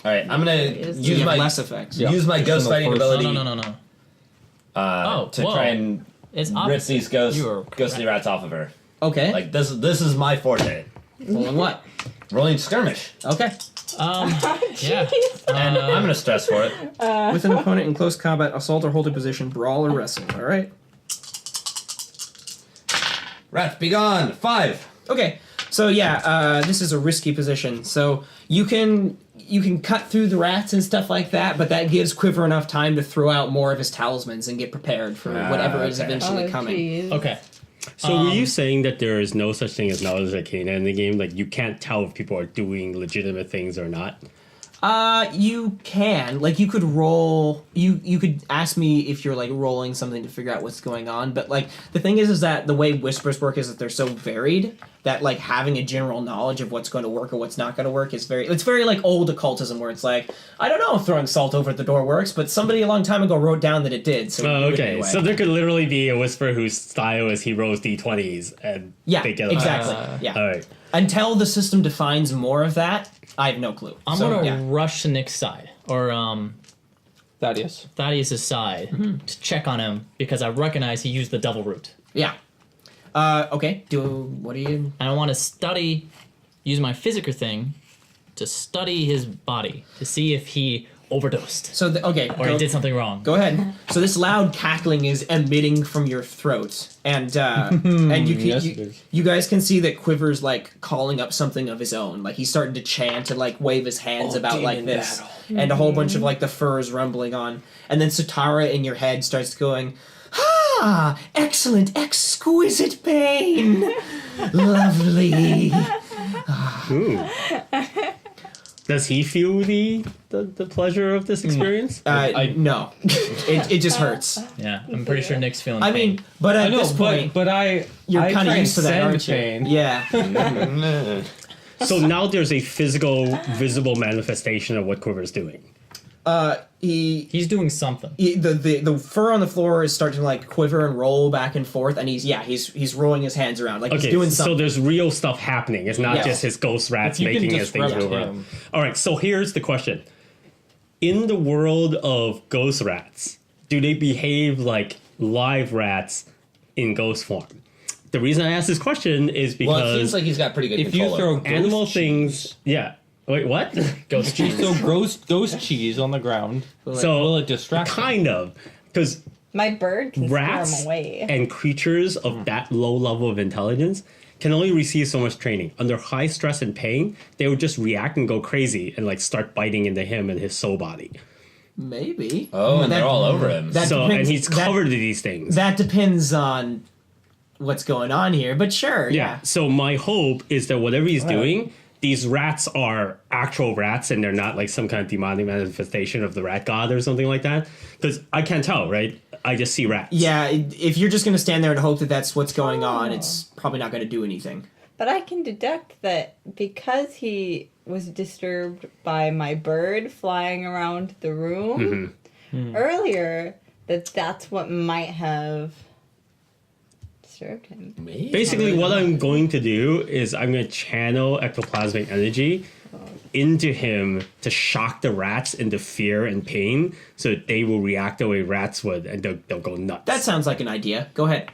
All right, I'm gonna use my less effects. use my ghost fighting ability. No. To try and It's rip opposite. these ghostly rats off of her. Okay. Like this is my forte. Rolling what? Rolling skirmish, Okay. Yeah. and I'm gonna stress for it. With an opponent in close combat, assault or holding position, brawl or wrestle. All right. Rat, be gone. 5. Okay. So yeah, this is a risky position. So you can cut through the rats and stuff like that, but that gives Quiver enough time to throw out more of his talismans and get prepared for whatever is eventually coming. Geez. Okay. So were you saying that there is no such thing as knowledge arcana in the game? Like you can't tell if people are doing legitimate things or not? You can. Like, you could roll... You could ask me if you're, like, rolling something to figure out what's going on, but, like, the thing is that the way whispers work is that they're so varied that, like, having a general knowledge of what's going to work or what's not going to work is very... It's very, like, old occultism where it's like, I don't know if throwing salt over the door works, but somebody a long time ago wrote down that it did, so... Oh, do it okay. anyway. So there could literally be a whisper whose style is he rolls d20s and they get exactly. Yeah. All right. Until the system defines more of that, I have no clue. I'm gonna rush to Nick's side, or Thadius' side, to check on him, because I recognize he used the double root. Yeah. Okay. What do you... And I want to use my physicker thing to study his body, to see if he overdosed. So, or he did something wrong. Go ahead. So this loud cackling is emitting from your throat, and and you guys can see that Quiver's like calling up something of his own. Like he's starting to chant and like wave his hands about like this, and a whole bunch of like the fur is rumbling on, and then Sutara in your head starts going, "Ah, excellent, exquisite pain, lovely." Ooh. Does he feel the pleasure of this experience? No, it just hurts. Yeah, I'm pretty sure Nick's feeling I pain. mean, but at this point, but you're kind of used to that, aren't you? pain. Yeah. So now there's a physical, visible manifestation of what Quiver's doing. He's doing something. The fur on the floor is starting to like quiver and roll back and forth, and he's rolling his hands around like he's doing something. So there's real stuff happening. It's not just his ghost rats making his things move around. All right, so here's the question: in the world of ghost rats, do they behave like live rats in ghost form? The reason I ask this question is because it seems like he's got pretty good if control you throw over animal things, yeah. Wait, what? Ghost cheese. So ghost cheese on the ground. So will it distract him? kind of, because My bird can scare rats him away. and creatures of that low level of intelligence can only receive so much training. Under high stress and pain, they would just react and go crazy and like start biting into him and his soul body. Maybe. Oh, and they're all over him. And he's covered in these things. That depends on what's going on here, but sure. Yeah. So my hope is that whatever he's doing, these rats are actual rats and they're not like some kind of demonic manifestation of the rat god or something like that. Because I can't tell, right? I just see rats. Yeah, if you're just going to stand there and hope that that's what's going on, it's probably not going to do anything. But I can deduct that because he was disturbed by my bird flying around the room earlier, that's what might have disturbed him. Basically, what I'm going to do is I'm going to channel ectoplasmic energy into him to shock the rats into fear and pain so that they will react the way rats would and they'll go nuts. That sounds like an idea. Go ahead.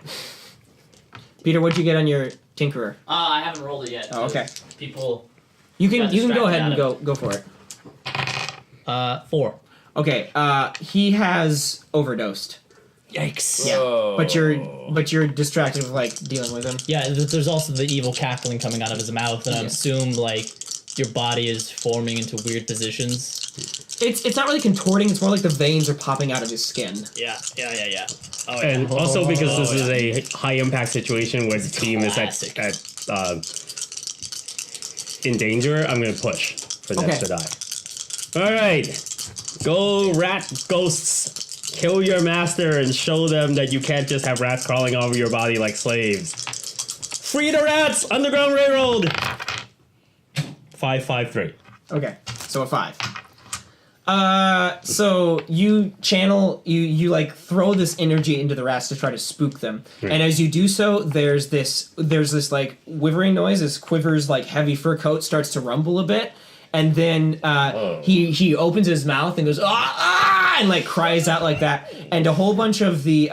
Peter, what'd you get on your Tinkerer? I haven't rolled it yet. Oh, okay. People... You can go ahead and go for it. 4. Okay, he has overdosed. Yikes. Yeah, but you're distracted with like dealing with him. Yeah, there's also the evil cackling coming out of his mouth, and I assume like your body is forming into weird positions. It's not really contorting. It's more like the veins are popping out of his skin. Yeah. Oh, yeah. And also because this is a high impact situation where the team is in danger, I'm going to push for next to die. All right, go rat ghosts. Kill your master and show them that you can't just have rats crawling all over your body like slaves. Free the rats! Underground Railroad! 553. Okay, so a 5. So you channel, you like throw this energy into the rats to try to spook them. And as you do so, there's this like quivering noise as Quiver's like heavy fur coat starts to rumble a bit. and then he opens his mouth and goes ah, and like cries out like that, and a whole bunch of the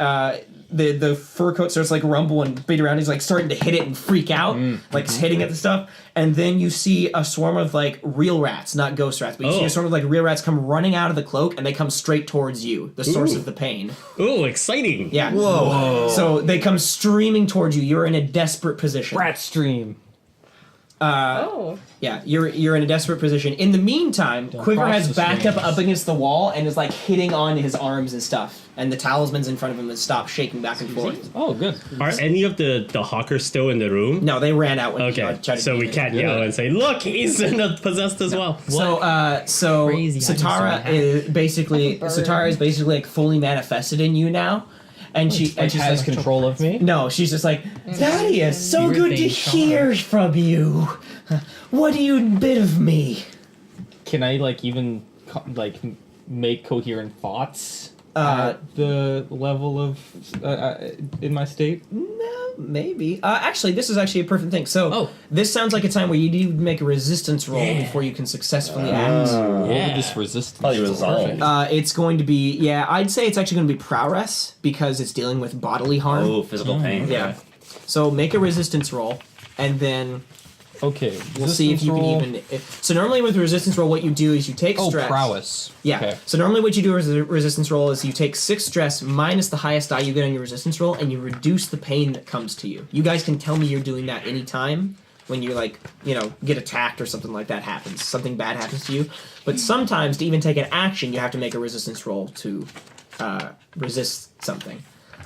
fur coat starts like rumble and beat around. He's like starting to hit it and freak out, like hitting at the stuff. And then you see a swarm of like real rats, not ghost rats, but you see a swarm of like real rats come running out of the cloak, and they come straight towards you, the source of the pain. Ooh, exciting! Yeah. Whoa. So they come streaming towards you. You're in a desperate position. Rat stream. Yeah, you're in a desperate position. In the meantime, Quiver has backed up against the wall and is like hitting on his arms and stuff. And the talismans in front of him have stopped shaking back and forth. Oh, good. Are any of the hawkers still in the room? No, they ran out when you tried to so we can't yell and say, "Look, he's possessed as well." So Crazy Satara is basically like fully manifested in you now. And she Has like, control of me. no, she's just like, Thadius, so You're good to being hear from you. What do you bid of me? Can I make coherent thoughts at the level of in my state? No, maybe. Actually, this is actually a perfect thing. So, Oh. this sounds like a time where you need to make a resistance roll before you can successfully act. What would this resistance? Probably resolve. It's going to be, I'd say it's actually going to be prowess because it's dealing with bodily harm. Oh, physical pain. Yeah. So make a resistance roll, and then Okay, we'll see if you can even. So normally with a resistance roll, what you do is you take Oh, stress. prowess. Yeah. Okay. So normally what you do as a resistance roll is you take 6 stress minus the highest die you get on your resistance roll, and you reduce the pain that comes to you. You guys can tell me you're doing that anytime when you get attacked or something like that happens. Something bad happens to you. But sometimes to even take an action, you have to make a resistance roll to resist something.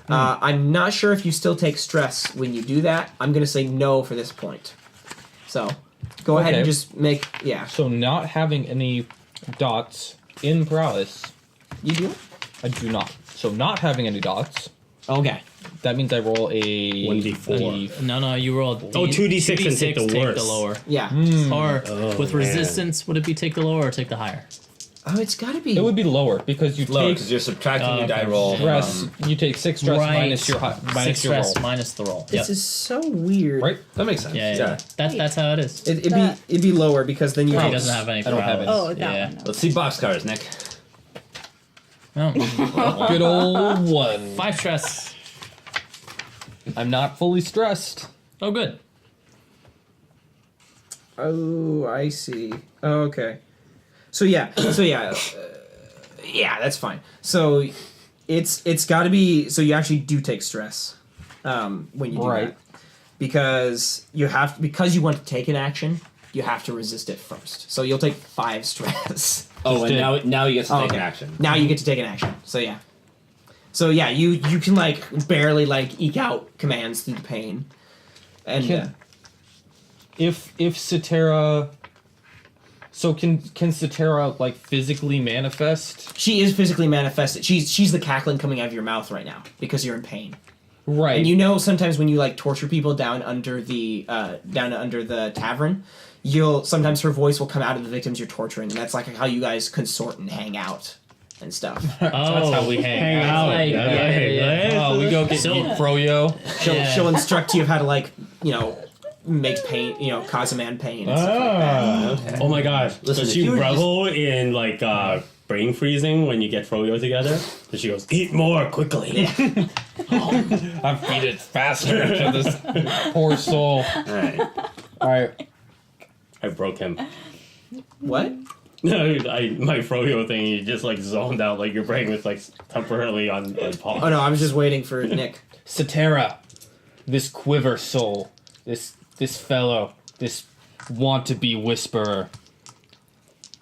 I'm not sure if you still take stress when you do that. I'm going to say no for this point. So, go ahead and just make, So not having any dots in prowess, You do it? I do not. So not having any dots, Okay. that means I roll a 1d4. No, you roll. 2d6 and take the take worst. the lower. Yeah. Or with man. resistance, would it be take the lower or take the higher? Oh, it's got to be. It would be lower because you Low, take because you're subtracting your die okay. roll. stress. You take 6 stress minus your minus 6 your stress roll. minus the roll. This is so weird. Right? That makes sense. Yeah. That's how it is. It'd be lower because then you. He take- doesn't have any. I don't have prowess. any. Oh, that yeah. one. No. Let's see boxcars, Nick. Oh. Good old one. 5 stress. I'm not fully stressed. Oh, good. Oh, I see. Oh, okay. So yeah. Yeah, that's fine. So it's got to be. So you actually do take stress when you do Right. that because because you want to take an action. You have to resist it first. So you'll take 5 stress. Oh, and did. now you get to take okay. an action. Now you get to take an action. So yeah. So yeah, you can like barely like eke out commands through the pain. And Can- If Cetera, so can Cetera like physically manifest? she is physically manifested. She's the cackling coming out of your mouth right now because you're in pain. Right. And you know sometimes when you like torture people down under the tavern, sometimes her voice will come out of the victims you're torturing, and that's like how you guys consort and hang out and stuff. Oh, that's how we hang out. out. Yeah. Oh, we go get So- froyo. She'll instruct you of how to like make pain, cause a man pain and stuff like that. Okay. Oh my gosh. Listen, Does if she you were revel in like brain freezing when you get froyo together? So she goes, "Eat more quickly." I'm feeding it faster to this poor soul. Alright. All right. I broke him. What? No, my froyo thing, you just like zoned out, like your brain was like temporarily on pause. Oh no, I was just waiting for Nick. Cetera, this quiver soul, this fellow, this want-to-be whisperer,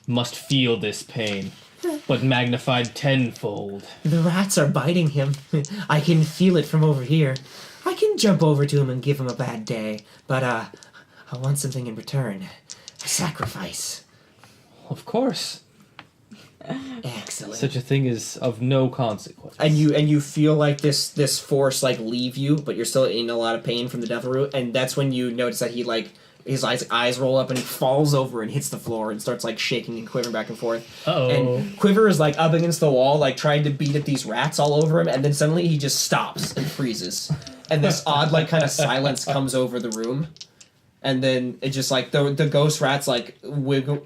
must feel this pain, but magnified tenfold. The rats are biting him. I can feel it from over here. I can jump over to him and give him a bad day, but I want something in return. A sacrifice. Of course, Excellent. such a thing is of no consequence. And you feel like this force like leave you, but you're still in a lot of pain from the death root, and that's when you notice that he like his eyes roll up and he falls over and hits the floor and starts like shaking and quivering back and forth. Uh-oh. And Quiver is like up against the wall, like trying to beat at these rats all over him, and then suddenly he just stops and freezes. And this odd like kind of silence comes over the room. and then it just like the ghost rats like wiggle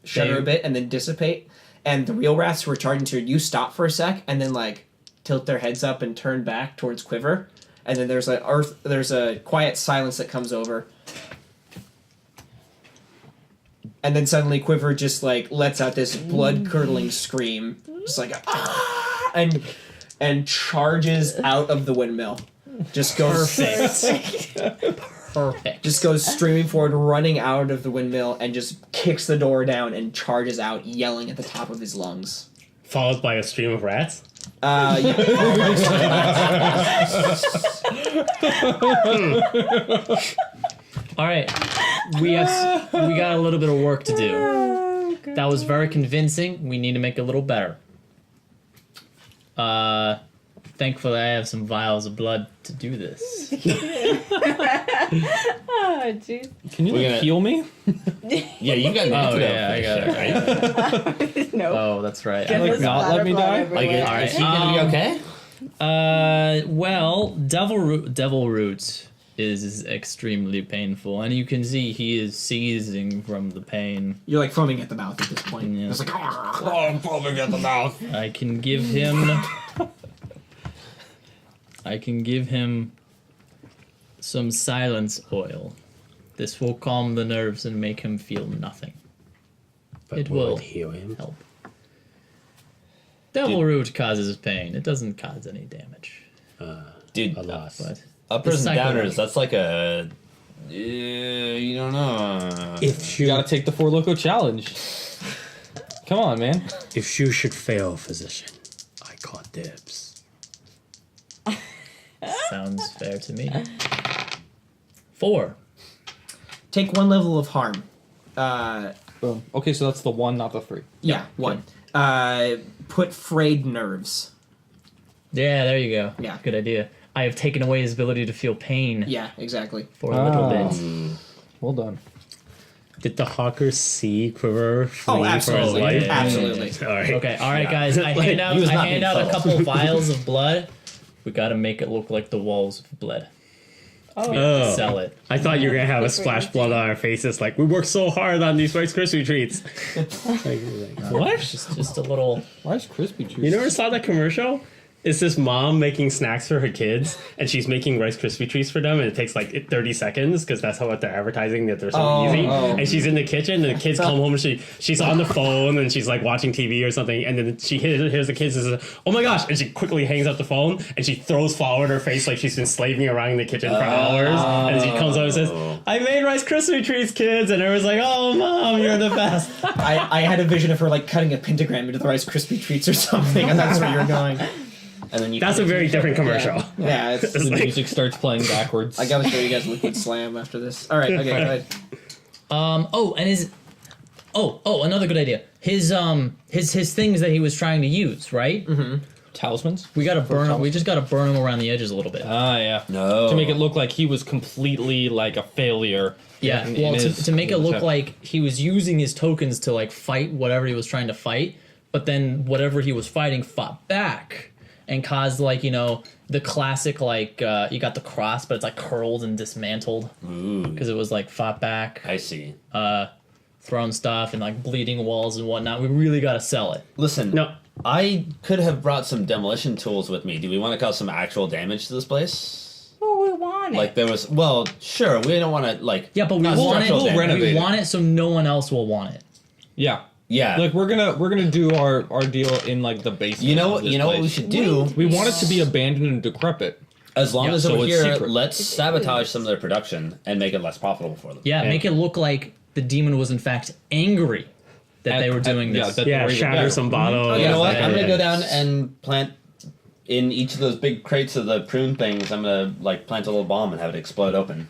shudder a bit and then dissipate, and the real rats who are charging to you stop for a sec and then like tilt their heads up and turn back towards Quiver, and then there's a quiet silence that comes over. And then suddenly Quiver just like lets out this blood-curdling scream, just like and charges out of the windmill. Just goes Perfect. just goes streaming forward, running out of the windmill, and just kicks the door down and charges out, yelling at the top of his lungs. Followed by a stream of rats. Yeah. All right, we got a little bit of work to do. That was very convincing. We need to make it a little better. Thankfully, I have some vials of blood to do this. Oh, jeez. Can you heal me? Yeah, you got an Oh antidote yeah, I got it. right? No. Oh, that's right. Get this not let me die? everywhere. Like, All right. is he gonna be okay? Well, devil root is extremely painful, and you can see he is seizing from the pain. You're like foaming at the mouth at this point. Yeah. It's like, I'm foaming at the mouth. I can give him some silence oil. This will calm the nerves and make him feel nothing. But It will heal him. help. Devil root causes pain. It doesn't cause any damage. Dude, A lot. But uppers and Psycho. downers, that's like a... you don't know. If You you gotta take the 4 Loco challenge. Come on, man. if you should fail, physician, I call dibs. sounds fair to me. 4. take 1 level of harm. Boom. Okay, so that's the 1, not the 3. Yeah, 1. Put frayed nerves. Yeah, there you go. Yeah. Good idea. I have taken away his ability to feel pain Yeah, exactly. for a little Ah. bit. Well done. Did the hawker see Quiver flee for his absolutely. life? Absolutely. All right. Okay, all right, guys. I hand out, he was not I hand being out a subtle. couple vials of blood. We got to make it look like the walls of blood. Oh, Oh. Sell it. I thought you were gonna have a splash blood on our faces, like we worked so hard on these Rice Krispie treats. What? Just a little. Rice Krispie treats. You never saw that commercial? It's this mom making snacks for her kids, and she's making Rice Krispie treats for them, and it takes like 30 seconds because that's how what they're advertising, that they're so easy. And she's in the kitchen, and the kids come home, and she's on the phone, and she's like watching TV or something, and then she hears the kids and says, "Oh my gosh!" and she quickly hangs up the phone, and she throws flour in her face like she's been slaving around in the kitchen for hours, and she comes over and says, "I made Rice Krispie treats, kids," and everyone's like, "Oh, mom, you're the best." I had a vision of her like cutting a pentagram into the Rice Krispie treats or something, and that's where you're going. And then you That's a very different commercial. Yeah, it's, The music starts playing backwards. I gotta show you guys Liquid Slam after this. All right, okay, go ahead. Oh, and his. Oh, another good idea. His things that he was trying to use, right? Talismans? We gotta burn him. We just gotta burn him around the edges a little bit. Ah, yeah. No. To make it look like he was completely like a failure. Yeah, in well, his- to make it in his look effort. like he was using his tokens to like fight whatever he was trying to fight, but then whatever he was fighting fought back and caused like the classic like you got the cross, but it's like curled and dismantled because it was like fought back, I see. thrown stuff and like bleeding walls and whatnot. We really gotta sell it. Listen, No. I could have brought some demolition tools with me. Do we want to cause some actual damage to this place? Oh, we want it. Like there was, well, sure, we don't want to like. Yeah, but we not want it. structural damage. We want it so no one else will want it. Yeah. Yeah. Like we're gonna do our deal in like the basement. You know of this what we place. should do? We want it to be abandoned and decrepit. As long Yeah, as so over it's here, secret. let's sabotage some of their production and make it less profitable for them. Yeah, make it look like the demon was in fact angry that they were doing this. Yeah, shatter some bottles. You know what? yeah, I'm gonna yeah. go down and plant in each of those big crates of the prune things. I'm gonna like plant a little bomb and have it explode open.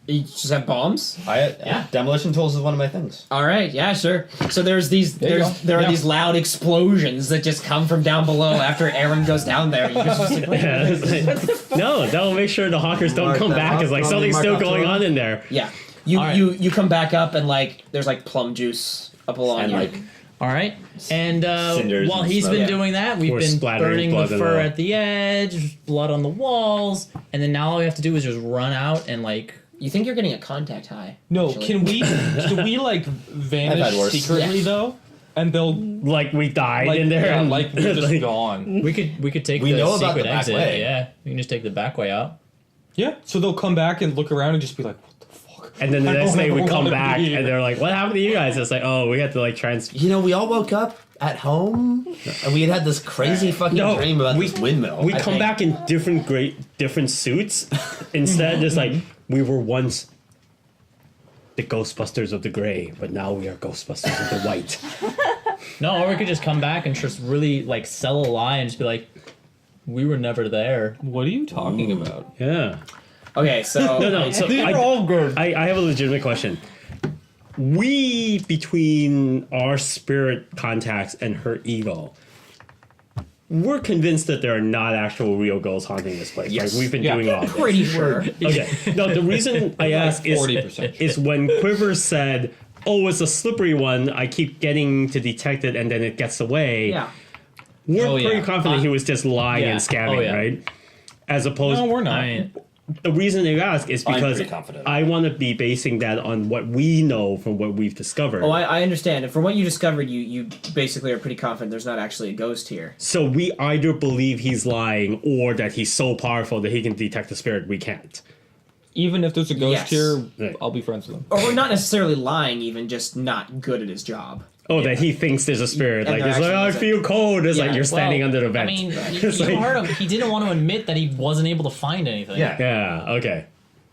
You just have bombs? Yeah, demolition tools is one of my things. All right, yeah, sure. So there are these loud explosions that just come from down below after Arim goes down there. You just like, Yeah, it's like, no, that will make sure the hawkers don't Mark come that back. off. It's like Mark something's still off going to on him. in there. yeah. All right. You come back up and like there's like plum juice up along And you. like All right, and Cinders while and he's smoke. been Yeah. doing that, we've We're been splattering burning the blood on fur the- at the edge, blood on the walls, and then now all we have to do is just run out and like. You think you're getting a contact high? No, actually. can we like I've vanish had worse. secretly Yeah. though? And they'll Like we died like in there. yeah, and, like we're just like, gone. We could take We the know about secret the back exit. way. Yeah, we can just take the back way out. Yeah. So they'll come back and look around and just be like, "What the fuck?" And then the I next don't day we wanna come be back here. and they're like, "What happened to you guys?" It's like, "Oh, we had to like You know, we all woke up at home, and we had this crazy fucking No, dream about we- this windmill. We I come think- back in different suits. Instead, it's like we were once the Ghostbusters of the gray, but now we are Ghostbusters of the white. No, or we could just come back and just really like sell a lie and just be like, we were never there. What are you talking about? Yeah. Okay, so No. So These are all good. I have a legitimate question. We, between our spirit contacts and her ego, we're convinced that there are not actual real ghosts haunting this place. Yes. Like we've been Yeah. doing all this. pretty sure. Okay. No, the reason I ask is 40%. is when Quiver said, "Oh, it's a slippery one. I keep getting to detect it, and then it gets away." Yeah. We're Oh, pretty yeah. confident he was just lying yeah. and scamming, Oh, yeah. right? As opposed, No, we're not. I mean, the reason I ask is I'm because pretty confident. I want to be basing that on what we know from what we've discovered. Oh, I understand. And from what you discovered, you basically are pretty confident there's not actually a ghost here. So we either believe he's lying or that he's so powerful that he can detect the spirit we can't. Even if there's a ghost Yes. here, Right. I'll be friends with them. Or we're not necessarily lying, even just not good at his job. Oh, that he thinks there's a spirit. And Like, there he's like, actually I isn't. feel cold. It's like Yeah, you're standing well, under the vent. I mean, It's you like- heard him. He didn't want to admit that he wasn't able to find anything. Yeah. Yeah, okay.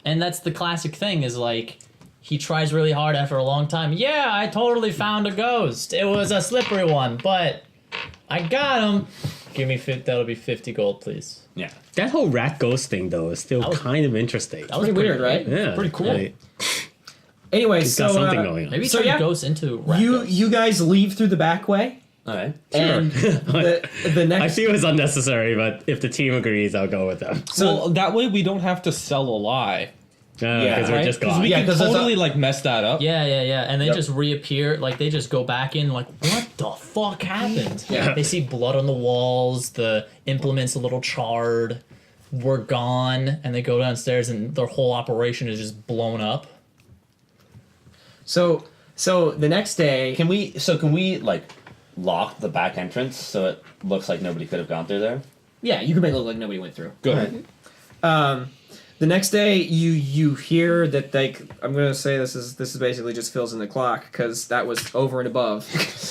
And that's the classic thing is like, he tries really hard after a long time. Yeah, I totally found a ghost. It was a slippery one, but I got him. Give me that'll be 50 gold, please. Yeah. That whole rat ghost thing, though, is still That was- kind of interesting. That was Pretty weird, right? Yeah. Pretty cool. Like, Anyway, he's so got something going on. Maybe So, turn yeah. ghosts into rat you ghosts. you guys leave through the back way, All right. and the I next. feel it's unnecessary, but if the team agrees, I'll go with them. So well, that way we don't have to sell a lie. Because we're Right? just Because gone. we Yeah, can 'cause there's totally a- like mess that up. Yeah, and they Yep. just reappear. Like they just go back in. Like what the fuck happened? Yeah. They see blood on the walls. The implements a little charred. We're gone, and they go downstairs, and their whole operation is just blown up. so the next day, Can we like lock the back entrance so it looks like nobody could have gone through there? yeah, you can make it look like nobody went through. Good. The next day, you hear that I'm gonna say this is basically just fills in the clock because that was over and above.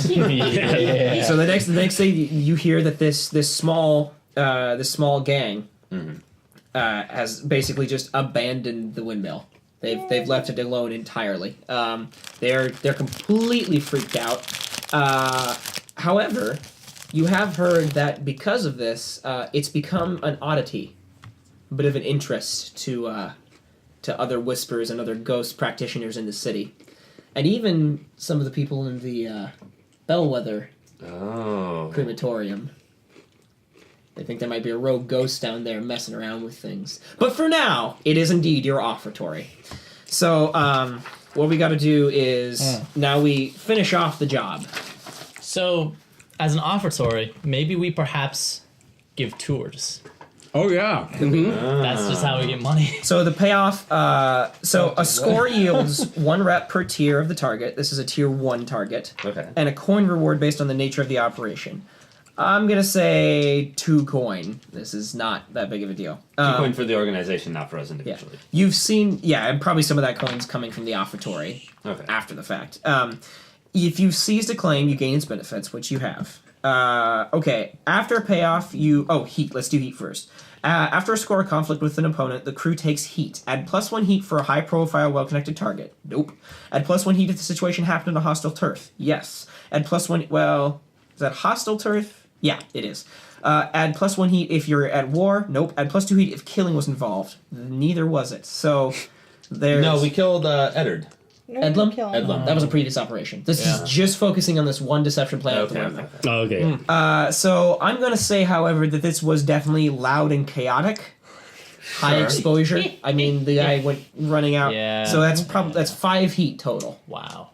Yeah. So the next day, you hear that this small gang has basically just abandoned the windmill. They've left it alone entirely. They're completely freaked out. However, you have heard that because of this, it's become an oddity, a bit of an interest to other whispers and other ghost practitioners in the city, and even some of the people in the Bellwether Oh. crematorium. They think there might be a rogue ghost down there messing around with things. But for now, it is indeed your offertory. So, what we got to do is now we finish off the job. So, as an offertory, maybe we perhaps give tours. Oh, yeah. Mm-hmm. That's just how we get money. So the payoff, so a score yields 1 rep per tier of the target. This is a tier 1 target. Okay. And a coin reward based on the nature of the operation. I'm going to say 2 coin. This is not that big of a deal. 2 coin for the organization, not for us Yeah. individually. You've seen, and probably some of that coin's coming from the offertory Okay. after the fact. If you've seized a claim, you gain its benefits, which you have. Okay, after a payoff, heat. Let's do heat first. After a score conflict with an opponent, the crew takes heat. Add +1 heat for a high-profile, well-connected target. Nope. Add +1 heat if the situation happened on a hostile turf. Yes. Add +1. Well, is that hostile turf? Yeah, it is. Add +1 heat if you're at war. Nope. Add +2 heat if killing was involved. Neither was it. So there's No, we killed Eddard. No, Edlum? kill him. Edlum. That was a previous operation. This Yeah. is just focusing on this one deception plan at the Okay. moment. Oh, okay. So I'm going to say, however, that this was definitely loud and chaotic. High Sure. exposure. I mean, the guy went running out. Yeah. So that's 5 heat total. Wow.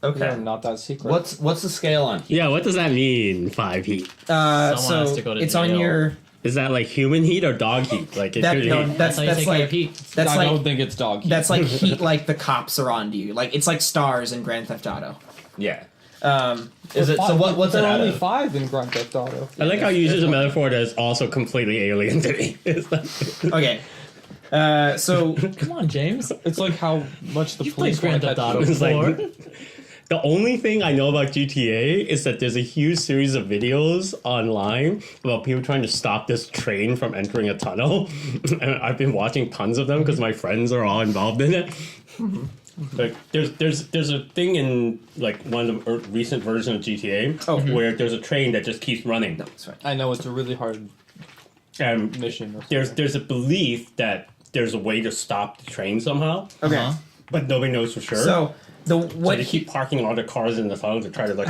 Okay. They're not that secret. What's the scale on heat? Yeah, what does that mean? 5 heat. Someone has to go to it's jail. on your. Is that like human heat or dog heat? Like it That, could no, be. that's how you take care like of heat. that's I like don't think it's dog heat. that's like heat. Like the cops are onto you. Like it's like stars in Grand Theft Auto. Yeah. Um, Is it so? What's it There are out only of? 5 in Grand Theft Auto. I like how you use a metaphor that is also completely alien to me. It's like, okay. So Come on, James. It's like how much the You've played police Grand want Theft that Auto It's like- before. the only thing I know about GTA is that there's a huge series of videos online about people trying to stop this train from entering a tunnel. And I've been watching tons of them because my friends are all involved in it. Like there's a thing in like one of the recent versions of GTA where there's a train that just keeps running. that's right. I know it's a really hard And mission. Or there's a belief that there's a way to stop the train somehow, Okay. Uh-huh. but nobody knows for sure. So the So what they keep parking all their cars in the tunnel to try to like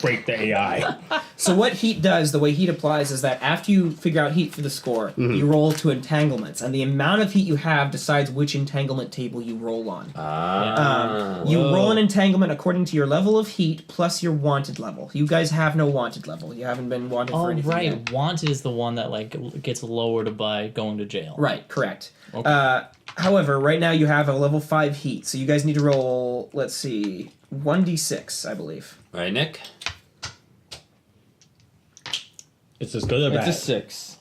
break the AI. So what heat does, the way heat applies, is that after you figure out heat for the score, you roll to entanglements, and the amount of heat you have decides which entanglement table you roll on. You roll an entanglement according to your level of heat plus your wanted level. You guys have no wanted level. You haven't been wanted for Oh, anything right. yet. Wanted is the one that like gets lowered by going to jail. Right, correct. Okay. However, right now you have a level 5 heat, so you guys need to roll, let's see, 1d6, I believe. All right, Nick. It's as good or It's bad. a 6.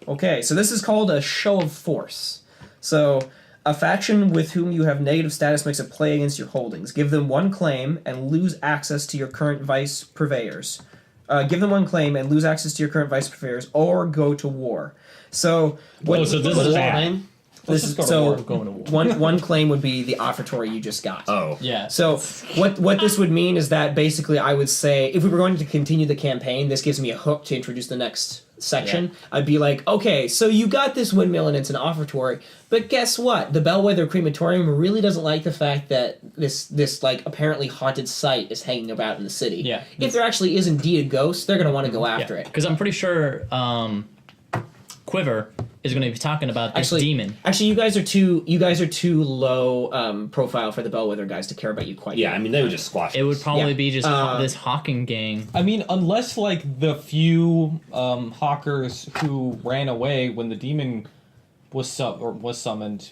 Okay, so this is called a show of force. So, a faction with whom you have negative status makes a play against your holdings. Give them one claim and lose access to your current vice purveyors. Give them one claim and lose access to your current vice purveyors, or go to war. So, Oh, so this What is is bad. that name? this just is go to so war. Going to war. one claim would be the offertory you just got. Oh. Yeah. So what this would mean is that basically I would say if we were going to continue the campaign, this gives me a hook to introduce the next section. Yeah. I'd be like, okay, so you got this windmill and it's an offertory, but guess what? The Bellwether Crematorium really doesn't like the fact that this like apparently haunted site is hanging about in the city. Yeah. If there actually is indeed a ghost, they're gonna want to go after it. Because I'm pretty sure Quiver is going to be talking about this demon. Actually, you guys are too low profile for the Bellwether guys to care about you quite Yeah, yet. I mean they would just squash. It would probably Yeah. be just this Hawking gang. I mean, unless like the few hawkers who ran away when the demon was summoned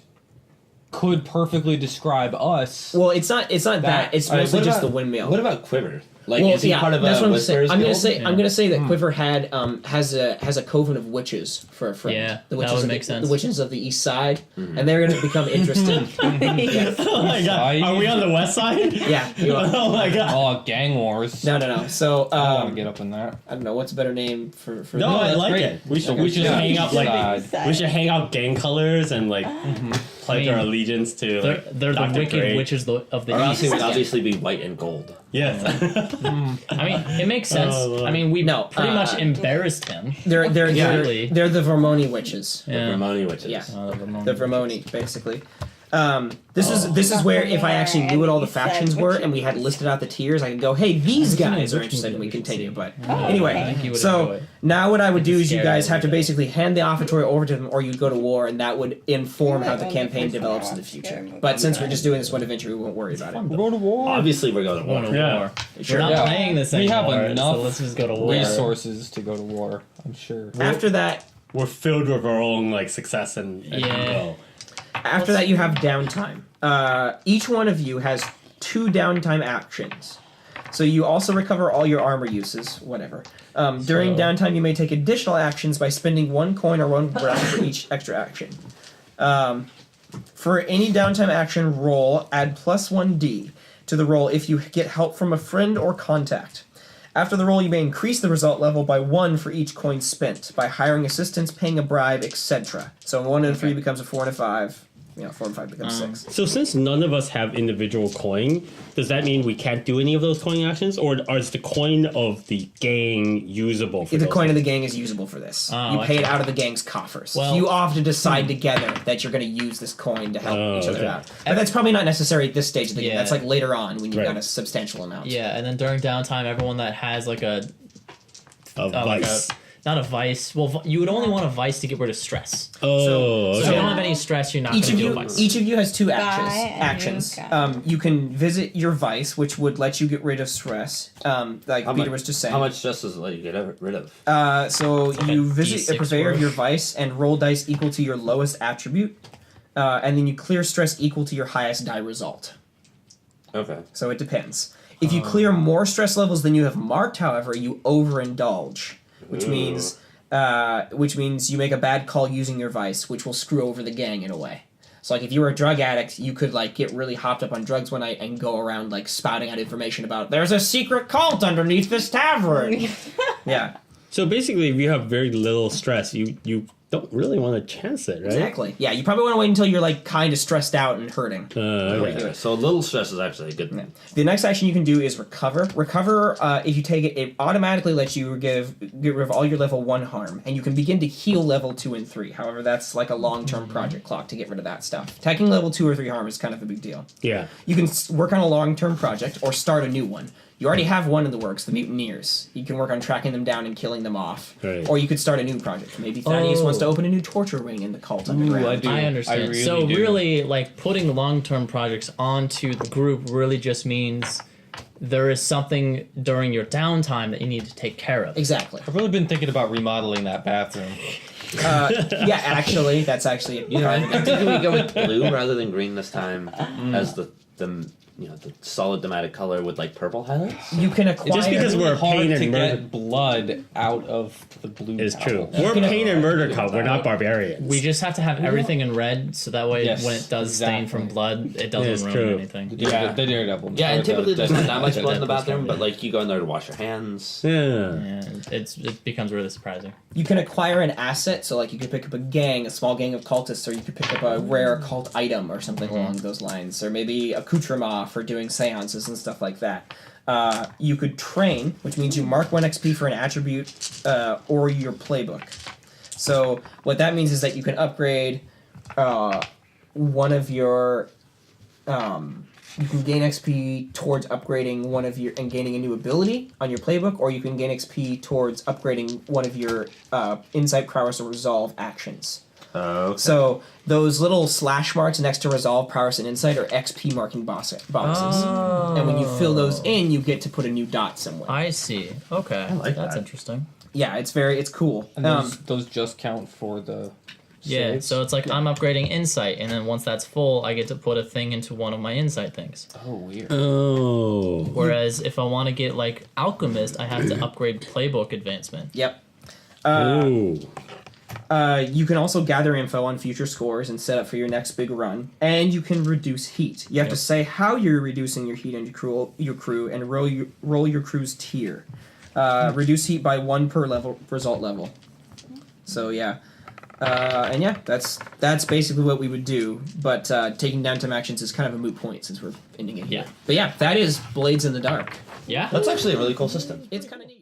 could perfectly describe us. Well, it's not that. It's Alright, mostly what just about- the windmill. What about Quiver? Like, Well, is he part of that's a what I'm saying. Whisperers I'm gonna Guild? say I'm gonna say that Quiver had has a coven of witches for a friend. Yeah, the that witches would of make the, sense. the witches of the east side, and they're gonna become interested. Yeah, Oh my god. Are we on the west side? yeah, you are. Oh my god. Oh, gang wars. No. So I want to get up in that. I don't know what's a better name for. No, I that's like great. it. We should Okay. we should Yeah. hang out like Side. we should hang out gang colors and like pledge I mean, our allegiance to They're, like they're the Dr. wicked Gray. witches of the Arasi east. would obviously be white and gold. Yes. I mean, it makes sense. Oh, Lord. I mean, we No, pretty much embarrassed him. They're Exactly. they're the Vermoni witches. The Yeah. Ramoni witches. Yeah. The The Vermoni, basically. This is where if I actually knew what all the factions were and we had listed out the tiers, I could go, hey, these guys are interested and we continue. But I anyway, think you would so enjoy it. now what I would do is you scared guys of have to it. basically hand the offertory over to them or you'd go to war and that would inform how the Well, campaign the first develops one in the I future. watched, But since we're just doing this one adventure, we won't worry about it. We're going to war. Obviously, we're going to war. Going to Yeah. war. Sure. We're not Yeah. playing this We anymore. have enough so let's just go to war. resources to go to war, I'm sure. After that, We're filled with our own like success and Yeah. goal. After that, you have downtime. Each one of you has 2 downtime actions. So you also recover all your armor uses, whatever. During downtime, you may take additional actions by spending 1 coin or 1 breath for each extra action. For any downtime action roll, add plus 1d to the roll if you get help from a friend or contact. After the roll, you may increase the result level by 1 for each coin spent by hiring assistance, paying a bribe, etc. So 1 and a 3 becomes a 4 and a 5. 4 and 5 becomes 6. So since none of us have individual coin, does that mean we can't do any of those coin actions, or is the coin of the gang usable for The those? coin of the gang is usable for this. Oh, You I pay it see. out of the gang's coffers. Well- You all have to decide together that you're going to use this coin to help each other okay. out. But that's probably not necessary at this stage of the game. Yeah. That's like later on when you've Right. got a substantial amount. Yeah, and then during downtime, everyone that has like a Of like vice. not a vice. Well, you would only want a vice to get rid of stress. Oh, So if okay. you don't have any stress, you're not going to do a vice. Each of you has 2 and actions. you got You can visit your vice, which would let you get rid of stress. Like Peter was just saying. How much stress does it let you get rid of? So like you a visit a D6 purveyor of worth. your vice and roll dice equal to your lowest attribute, and then you clear stress equal to your highest die result. Okay. So it depends. If you clear more stress levels than you have marked, however, you overindulge, which means you make a bad call using your vice, which will screw over the gang in a way. So like if you were a drug addict, you could like get really hopped up on drugs one night and go around like spouting out information about there's a secret cult underneath this tavern. Yeah. So basically, if you have very little stress, you don't really want to chance it, right? Exactly. Yeah, you probably want to wait until you're like kind of stressed out and hurting. Okay. So a little stress is actually a good thing. The next action you can do is recover. Recover, if you take it, it automatically lets you get rid of all your level 1 harm, and you can begin to heal level 2 and 3. However, that's like a long-term project clock to get rid of that stuff. Taking level 2 or 3 harm is kind of a big deal. Yeah. You can work on a long-term project or start a new one. You already have one in the works, the Mutineers. You can work on tracking them down and killing them off. Right. Or you could start a new project. Maybe Thadius wants to open a new torture wing in the cult underground. I do. I understand. I really so do. really, like putting long-term projects onto the group really just means there is something during your downtime that you need to take care of. Exactly. I've really been thinking about remodeling that bathroom. Yeah, actually, that's actually... You know, I think we go with blue rather than green this time as the solid thematic color with like purple highlights. You can acquire... Just because we're Hard pain to and murder get blood out of the blue. is true. towel. We're pain and murder cult. We're not barbarians. We just have to have everything in red, so that way Yes, when it does stain from exactly. blood, it It's doesn't ruin true. anything. Yeah. The Daredevil. Yeah, and typically there's not that much the blood in the Deadpool's bathroom, coming. but like you go in there to wash your hands. Yeah. Yeah, it becomes really surprising. You can acquire an asset, so like you could pick up a small gang of cultists, or you could pick up a rare cult item or something along those lines, or maybe accoutrement for doing seances and stuff like that. You could train, which means you mark 1 XP for an attribute or your playbook. So what that means is that you can upgrade one of your... you can gain XP towards upgrading one of your and gaining a new ability on your playbook, or you can gain XP towards upgrading one of your insight, prowess, or resolve actions. Okay. So those little slash marks next to resolve, prowess, and insight are XP marking boxes. And when you fill those in, you get to put a new dot somewhere. I see. Okay, like that's that. interesting. Yeah, it's cool. And those just count for the. Yeah, saves? so it's like I'm upgrading insight, and then once that's full, I get to put a thing into one of my insight things. Oh, weird. Oh. Whereas if I want to get like alchemist, I have to upgrade playbook advancement. Yep. Oh. You can also gather info on future scores and set up for your next big run, and you can reduce heat. You have to say how you're reducing your heat and your crew, and roll your crew's tier. Reduce heat by 1 per result level. So yeah, and yeah, that's basically what we would do. But taking downtime actions is kind of a moot point since we're ending it here. Yeah. But yeah, that is Blades in the Dark. Yeah. That's actually a really cool system. It's kind of neat.